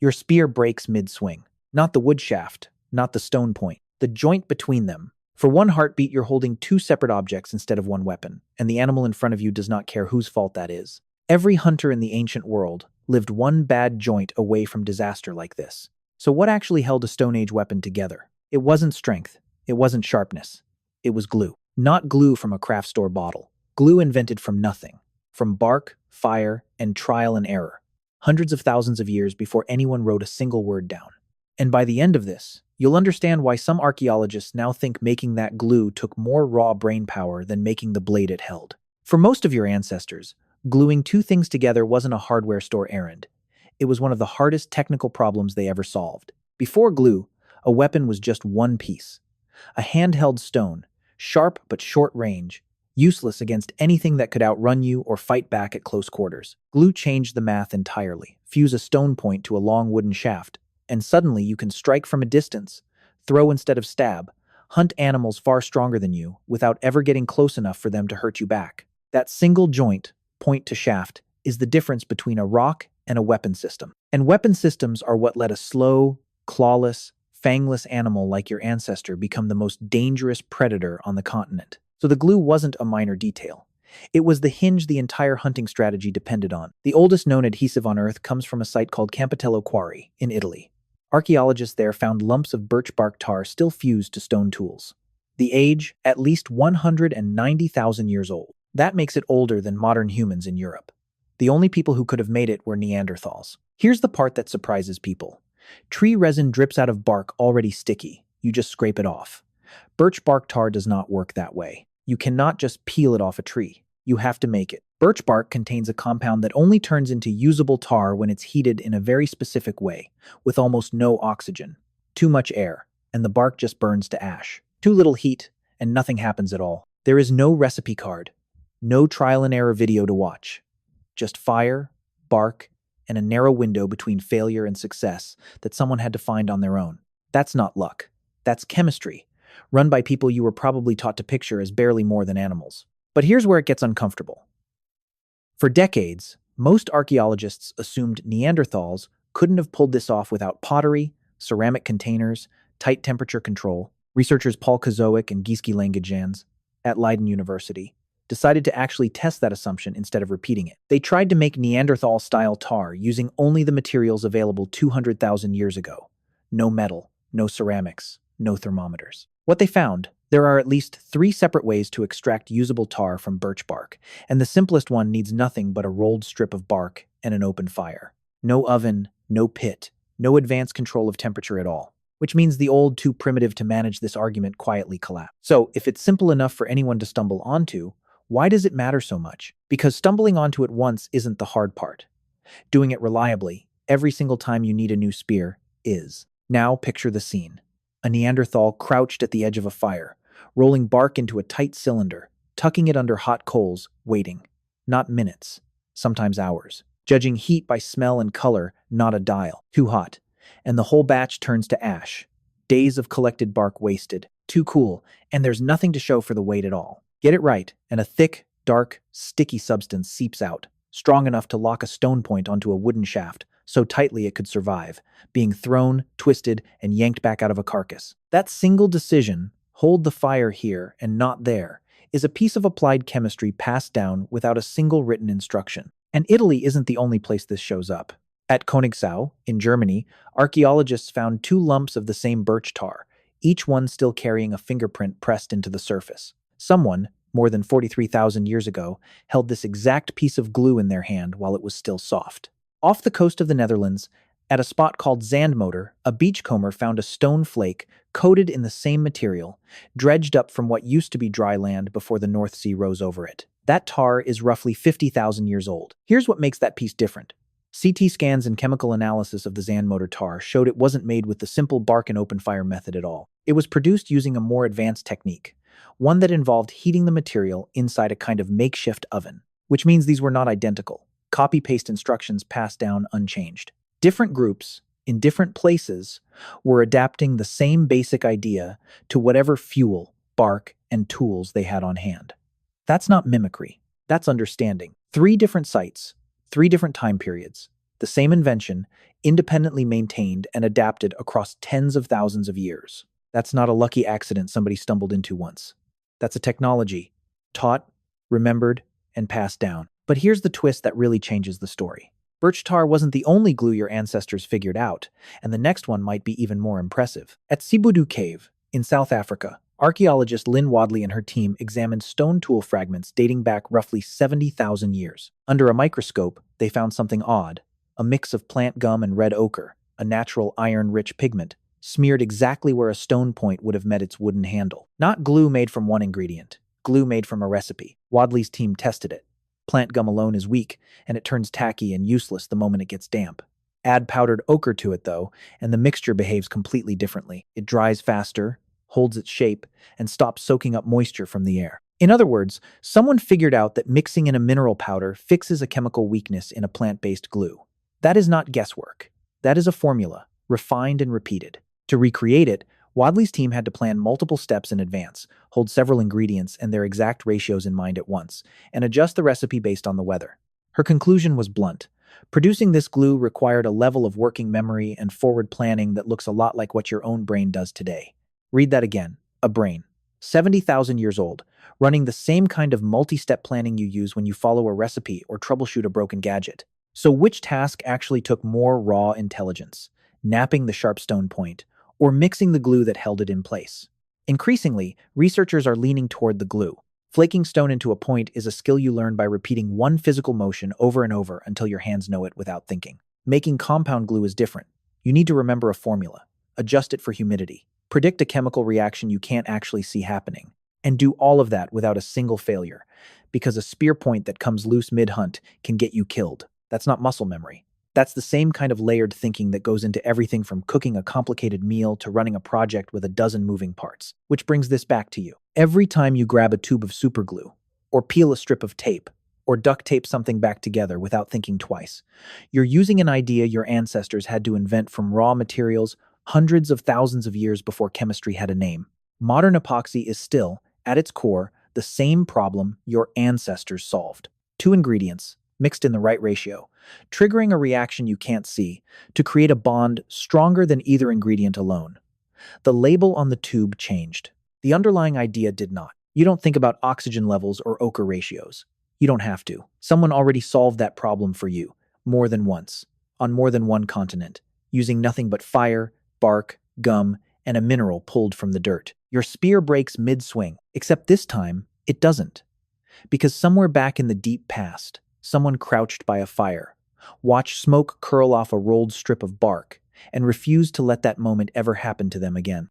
Your spear breaks mid-swing. Not the wood shaft, not the stone point, the joint between them. For one heartbeat, you're holding two separate objects instead of one weapon, and the animal in front of you does not care whose fault that is. Every hunter in the ancient world lived one bad joint away from disaster like this. So what actually held a Stone Age weapon together? It wasn't strength. It wasn't sharpness. It was glue. Not glue from a craft store bottle. Glue invented from nothing. From bark, fire, and trial and error. Hundreds of thousands of years before anyone wrote a single word down. And by the end of this, you'll understand why some archaeologists now think making that glue took more raw brain power than making the blade it held. For most of your ancestors, gluing two things together wasn't a hardware store errand. It was one of the hardest technical problems they ever solved. Before glue, a weapon was just one piece. A handheld stone, sharp but short range, useless against anything that could outrun you or fight back at close quarters. Glue changed the math entirely. Fuse a stone point to a long wooden shaft, and suddenly you can strike from a distance, throw instead of stab, hunt animals far stronger than you without ever getting close enough for them to hurt you back. That single joint, point to shaft, is the difference between a rock and a weapon system. And weapon systems are what let a slow, clawless, fangless animal like your ancestor become the most dangerous predator on the continent. So the glue wasn't a minor detail. It was the hinge the entire hunting strategy depended on. The oldest known adhesive on Earth comes from a site called Campitello Quarry in Italy. Archaeologists there found lumps of birch bark tar still fused to stone tools. The age, at least 190,000 years old. That makes it older than modern humans in Europe. The only people who could have made it were Neanderthals. Here's the part that surprises people. Tree resin drips out of bark already sticky. You just scrape it off. Birch bark tar does not work that way. You cannot just peel it off a tree. You have to make it. Birch bark contains a compound that only turns into usable tar when it's heated in a very specific way, with almost no oxygen. Too much air, and the bark just burns to ash. Too little heat, and nothing happens at all. There is no recipe card, no trial and error video to watch. Just fire, bark, and a narrow window between failure and success that someone had to find on their own. That's not luck. That's chemistry, run by people you were probably taught to picture as barely more than animals. But here's where it gets uncomfortable. For decades, most archaeologists assumed Neanderthals couldn't have pulled this off without pottery, ceramic containers, tight temperature control. Researchers Paul Kozowick and Giski Langejans at Leiden University decided to actually test that assumption instead of repeating it. They tried to make Neanderthal-style tar using only the materials available 200,000 years ago. No metal, no ceramics, no thermometers. What they found? There are at least 3 separate ways to extract usable tar from birch bark, and the simplest one needs nothing but a rolled strip of bark and an open fire. No oven, no pit, no advanced control of temperature at all. Which means the old, too primitive to manage this argument quietly collapsed. So, if it's simple enough for anyone to stumble onto, why does it matter so much? Because stumbling onto it once isn't the hard part. Doing it reliably, every single time you need a new spear, is. Now picture the scene. A Neanderthal crouched at the edge of a fire, rolling bark into a tight cylinder, tucking it under hot coals, waiting. Not minutes, sometimes hours. Judging heat by smell and color, not a dial. Too hot. And the whole batch turns to ash. Days of collected bark wasted. Too cool, and there's nothing to show for the weight at all. Get it right, and a thick, dark, sticky substance seeps out, strong enough to lock a stone point onto a wooden shaft, so tightly it could survive, being thrown, twisted, and yanked back out of a carcass. That single decision, hold the fire here and not there, is a piece of applied chemistry passed down without a single written instruction. And Italy isn't the only place this shows up. At Königsau, in Germany, archaeologists found 2 lumps of the same birch tar, each one still carrying a fingerprint pressed into the surface. Someone, more than 43,000 years ago, held this exact piece of glue in their hand while it was still soft. Off the coast of the Netherlands, at a spot called Zandmotor, a beachcomber found a stone flake coated in the same material, dredged up from what used to be dry land before the North Sea rose over it. That tar is roughly 50,000 years old. Here's what makes that piece different. CT scans and chemical analysis of the Zandmotor tar showed it wasn't made with the simple bark and open fire method at all. It was produced using a more advanced technique, one that involved heating the material inside a kind of makeshift oven, which means these were not identical. Copy-paste instructions passed down unchanged. Different groups, in different places, were adapting the same basic idea to whatever fuel, bark, and tools they had on hand. That's not mimicry. That's understanding. 3 different sites, 3 different time periods, The same invention, independently maintained and adapted across tens of thousands of years. That's not a lucky accident somebody stumbled into once. That's a technology, taught, remembered, and passed down. But here's the twist that really changes the story. Birch tar wasn't the only glue your ancestors figured out, and the next one might be even more impressive. At Sibudu Cave, in South Africa, archaeologist Lynn Wadley and her team examined stone tool fragments dating back roughly 70,000 years. Under a microscope, they found something odd, a mix of plant gum and red ochre, a natural iron-rich pigment, smeared exactly where a stone point would have met its wooden handle. Not glue made from one ingredient, glue made from a recipe. Wadley's team tested it. Plant gum alone is weak, and it turns tacky and useless the moment it gets damp. Add powdered ochre to it, though, and the mixture behaves completely differently. It dries faster, holds its shape, and stops soaking up moisture from the air. In other words, someone figured out that mixing in a mineral powder fixes a chemical weakness in a plant-based glue. That is not guesswork. That is a formula, refined and repeated. To recreate it, Wadley's team had to plan multiple steps in advance, hold several ingredients and their exact ratios in mind at once, and adjust the recipe based on the weather. Her conclusion was blunt. Producing this glue required a level of working memory and forward planning that looks a lot like what your own brain does today. Read that again. A brain. 70,000 years old, running the same kind of multi-step planning you use when you follow a recipe or troubleshoot a broken gadget. So which task actually took more raw intelligence? Knapping the sharp stone point, or mixing the glue that held it in place? Increasingly, researchers are leaning toward the glue. Flaking stone into a point is a skill you learn by repeating one physical motion over and over until your hands know it without thinking. Making compound glue is different. You need to remember a formula, adjust it for humidity, predict a chemical reaction you can't actually see happening, and do all of that without a single failure, because a spear point that comes loose mid-hunt can get you killed. That's not muscle memory. That's the same kind of layered thinking that goes into everything from cooking a complicated meal to running a project with a dozen moving parts. Which brings this back to you. Every time you grab a tube of superglue, or peel a strip of tape, or duct tape something back together without thinking twice, you're using an idea your ancestors had to invent from raw materials hundreds of thousands of years before chemistry had a name. Modern epoxy is still, at its core, the same problem your ancestors solved. Two ingredients, mixed in the right ratio, triggering a reaction you can't see to create a bond stronger than either ingredient alone. The label on the tube changed. The underlying idea did not. You don't think about oxygen levels or ochre ratios. You don't have to. Someone already solved that problem for you, more than once, on more than one continent, using nothing but fire, bark, gum, and a mineral pulled from the dirt. Your spear breaks mid-swing, except this time, it doesn't. Because somewhere back in the deep past, someone crouched by a fire, watched smoke curl off a rolled strip of bark, and refused to let that moment ever happen to them again.